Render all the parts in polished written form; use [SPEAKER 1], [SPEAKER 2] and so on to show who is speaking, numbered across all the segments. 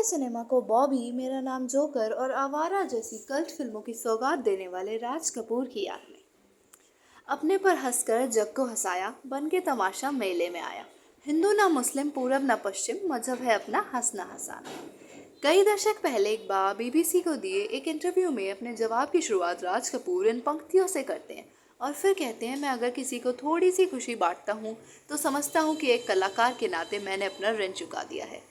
[SPEAKER 1] Cinema को बॉबी, मेरा नाम जोकर और आवारा जैसी कल्ट फिल्मों की सौगात देने वाले राज कपूर की याद में अपने पर हंसकर जग को हंसाया, बन के तमाशा मेले में आया। हिंदू ना मुस्लिम, पूरब ना पश्चिम, मजहब है अपना, हंसना हंसाना। कई दशक पहले एक बार बीबीसी को दिए एक इंटरव्यू में अपने जवाब की शुरुआत राज कपूर इन पंक्तियों से करते हैं और फिर कहते हैं, मैं अगर किसी को थोड़ी सी खुशी बांटता हूँ तो समझता हूँ कि एक कलाकार के नाते मैंने अपना ऋण चुका दिया है।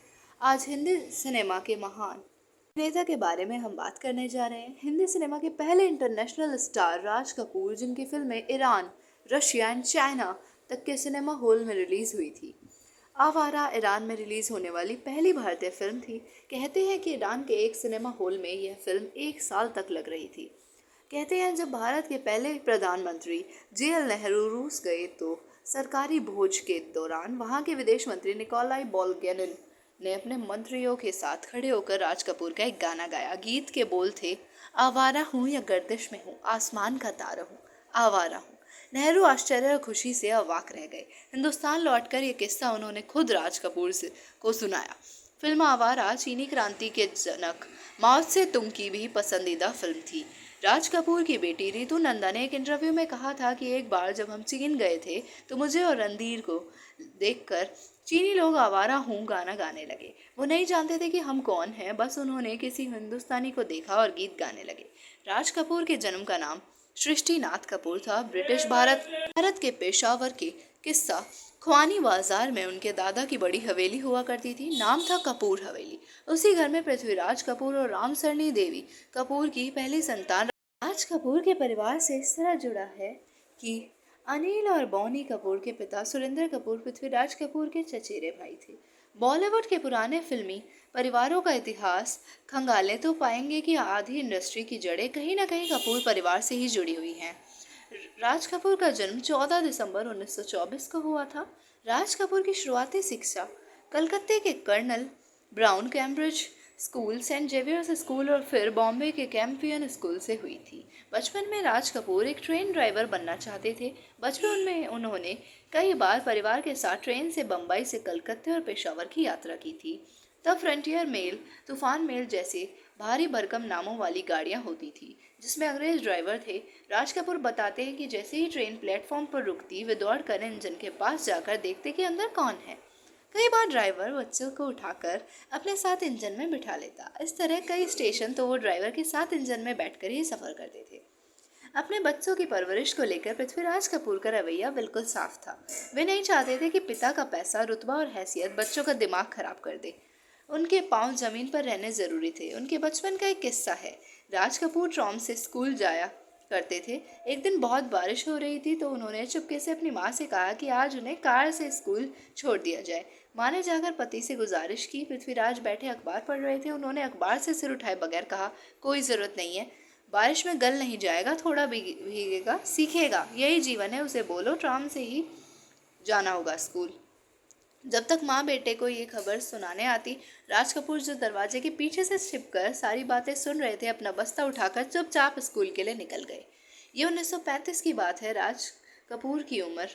[SPEAKER 1] आज हिंदी सिनेमा के महान अभिनेता के बारे में हम बात करने जा रहे हैं। हिंदी सिनेमा के पहले इंटरनेशनल स्टार राज कपूर, जिनकी फिल्में ईरान, रशिया एंड चाइना तक के सिनेमा हॉल में रिलीज हुई थी। आवारा ईरान में रिलीज होने वाली पहली भारतीय फिल्म थी। कहते हैं कि ईरान के एक सिनेमा हॉल में यह फिल्म 1 साल तक लग रही थी। कहते हैं जब भारत के पहले प्रधानमंत्री जेएल नेहरू रूस गए तो सरकारी भोज के दौरान वहां के विदेश मंत्री निकोलाई बोल्गेनिन ने अपने मंत्रियों के साथ खड़े होकर राज कपूर का एक गाना गाया। गीत के बोल थे, आवारा हूँ या गर्दिश में हूँ, आसमान का तारा हूँ, आवारा हूँ। नेहरू आश्चर्य और खुशी से अवाक रह गए। हिंदुस्तान लौटकर ये किस्सा उन्होंने खुद राज कपूर को सुनाया। फिल्म आवारा चीनी क्रांति के जनक माओ से तुंग की भी पसंदीदा फिल्म थी। राज कपूर की बेटी रितु नंदा ने एक इंटरव्यू में कहा था कि एक बार जब हम चीन गए थे तो मुझे और रणधीर को देखकर चीनी लोग आवारा हूँ गाना गाने लगे। वो नहीं जानते थे कि हम कौन हैं, बस उन्होंने किसी हिंदुस्तानी को देखा और गीत गाने लगे। राज कपूर के जन्म का नाम सृष्टिनाथ कपूर था। ब्रिटिश भारत के पेशावर के किस्सा खुआनी बाजार में उनके दादा की बड़ी हवेली हुआ करती थी। नाम था कपूर हवेली। उसी घर में पृथ्वीराज कपूर और रामसरनी देवी कपूर की पहली संतान राज कपूर के परिवार से इस तरह जुड़ा है कि अनिल और बौनी कपूर के पिता सुरेंद्र कपूर पृथ्वीराज कपूर के चचेरे भाई थे। बॉलीवुड के पुराने फिल्मी परिवारों का इतिहास खंगालें तो पाएंगे कि आधी इंडस्ट्री की जड़ें कहीं न कहीं कपूर परिवार से ही जुड़ी हुई हैं। राज कपूर का जन्म 14 दिसंबर 1924 को हुआ था। राज कपूर की शुरुआती शिक्षा कलकत्ते के colonel Brown Cambridge school, Saint Xavier's school और फिर बॉम्बे के कैंपियन स्कूल से हुई थी। बचपन में राज कपूर एक ट्रेन ड्राइवर बनना चाहते थे। बचपन में उन्होंने कई बार परिवार के साथ ट्रेन से बम्बई से कलकत्ते और पेशावर की यात्रा की थी। तब फ्रंटियर मेल, तूफान मेल जैसे भारी भरकम नामों वाली गाड़ियां होती थी जिसमें अंग्रेज ड्राइवर थे। राज कपूर बताते हैं कि जैसे ही ट्रेन प्लेटफॉर्म पर रुकती वे दौड़ कर इंजन के पास जाकर देखते कि अंदर कौन है। कई बार ड्राइवर बच्चों को उठाकर अपने साथ इंजन में बिठा लेता। इस तरह कई स्टेशन तो वो ड्राइवर के साथ इंजन में बैठकर ही सफर करते थे। अपने बच्चों की परवरिश को लेकर पृथ्वीराज कपूर का रवैया बिल्कुल साफ था। वे नहीं चाहते थे कि पिता का पैसा, रुतबा और हैसियत बच्चों का दिमाग खराब कर दे। उनके पांव जमीन पर रहने जरूरी थे। उनके बचपन का एक किस्सा है। राज कपूर ट्रॉम से स्कूल जाया करते थे। एक दिन बहुत बारिश हो रही थी तो उन्होंने चुपके से अपनी माँ से कहा कि आज उन्हें कार से स्कूल छोड़ दिया जाए। माँ ने जाकर पति से गुजारिश की। पृथ्वीराज बैठे अखबार पढ़ रहे थे। उन्होंने अखबार से सिर उठाए बगैर कहा, कोई ज़रूरत नहीं है, बारिश में गल नहीं जाएगा, थोड़ा भीगेगा, सीखेगा, यही जीवन है, उसे बोलो ट्राम से ही जाना होगा स्कूल। जब तक माँ बेटे को ये खबर सुनाने आती, राज कपूर जो दरवाजे के पीछे से छिपकर सारी बातें सुन रहे थे, अपना बस्ता उठाकर चुपचाप स्कूल के लिए निकल गए। ये 1935 की बात है। राज कपूर की उम्र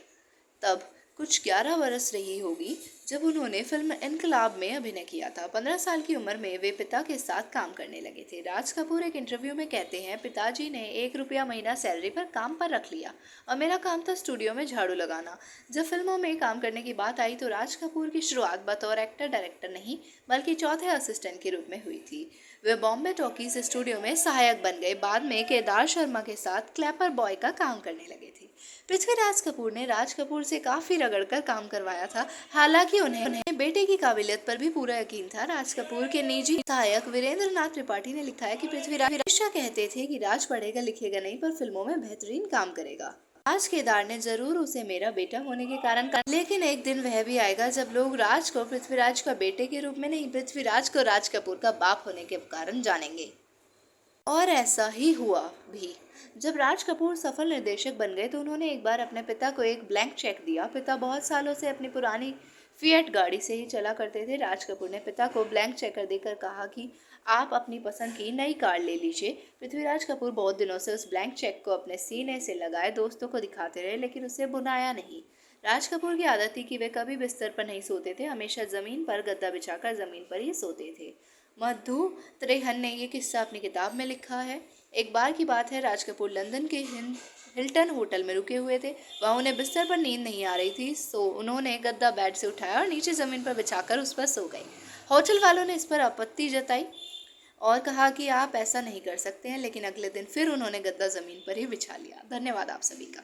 [SPEAKER 1] तब कुछ 11 बरस रही होगी जब उन्होंने फिल्म इनकलाब में अभिनय किया था। 15 साल की उम्र में वे पिता के साथ काम करने लगे थे। राज कपूर एक इंटरव्यू में कहते हैं, पिताजी ने 1 रुपया महीना सैलरी पर काम पर रख लिया और मेरा काम था स्टूडियो में झाड़ू लगाना। जब फिल्मों में काम करने की बात आई तो राज कपूर की शुरुआत बतौर एक्टर डायरेक्टर नहीं बल्कि चौथे असिस्टेंट के रूप में हुई थी। वे बॉम्बे टॉकीज स्टूडियो में सहायक बन गए। बाद में केदार शर्मा के साथ क्लैपर बॉय का काम करने लगे थे। पृथ्वीराज कपूर ने राज कपूर से काफी रगड़कर काम करवाया था। हालांकि उन्हें बेटे की काबिलियत पर भी पूरा यकीन था। राज कपूर के निजी सहायक वीरेंद्र नाथ त्रिपाठी ने लिखा है कि पृथ्वीराज हमेशा कहते थे कि राज पढ़ेगा लिखेगा नहीं पर फिल्मों में बेहतरीन काम करेगा। राज केदार ने जरूर उसे मेरा बेटा होने के कारण कहा, लेकिन एक दिन वह भी आएगा जब लोग राज को पृथ्वीराज का बेटे के रूप में नहीं, पृथ्वीराज को राज कपूर का बाप होने के कारण जानेंगे। और ऐसा ही हुआ भी। जब राज कपूर सफल निर्देशक बन गए तो उन्होंने एक बार अपने पिता को एक ब्लैंक चेक दिया। पिता बहुत सालों से अपनी पुरानी फिएट गाड़ी से ही चला करते थे। राज कपूर ने पिता को ब्लैंक चेक देकर कहा कि आप अपनी पसंद की नई कार ले लीजिए। पृथ्वीराज कपूर बहुत दिनों से उस ब्लैंक चेक को अपने सीने से लगाए दोस्तों को दिखाते रहे, लेकिन उसे बुनाया नहीं। राज कपूर की आदत थी कि वे कभी बिस्तर पर नहीं सोते थे, हमेशा जमीन पर गद्दा बिछाकर जमीन पर ही सोते थे। मधु त्रेहन ने ये किस्सा अपनी किताब में लिखा है। एक बार की बात है, राज कपूर लंदन के हिल्टन होटल में रुके हुए थे। वहाँ उन्हें बिस्तर पर नींद नहीं आ रही थी, सो उन्होंने गद्दा बेड से उठाया और नीचे ज़मीन पर बिछाकर उस पर सो गई। होटल वालों ने इस पर आपत्ति जताई और कहा कि आप ऐसा नहीं कर सकते हैं, लेकिन अगले दिन फिर उन्होंने गद्दा ज़मीन पर ही बिछा लिया। धन्यवाद आप सभी का।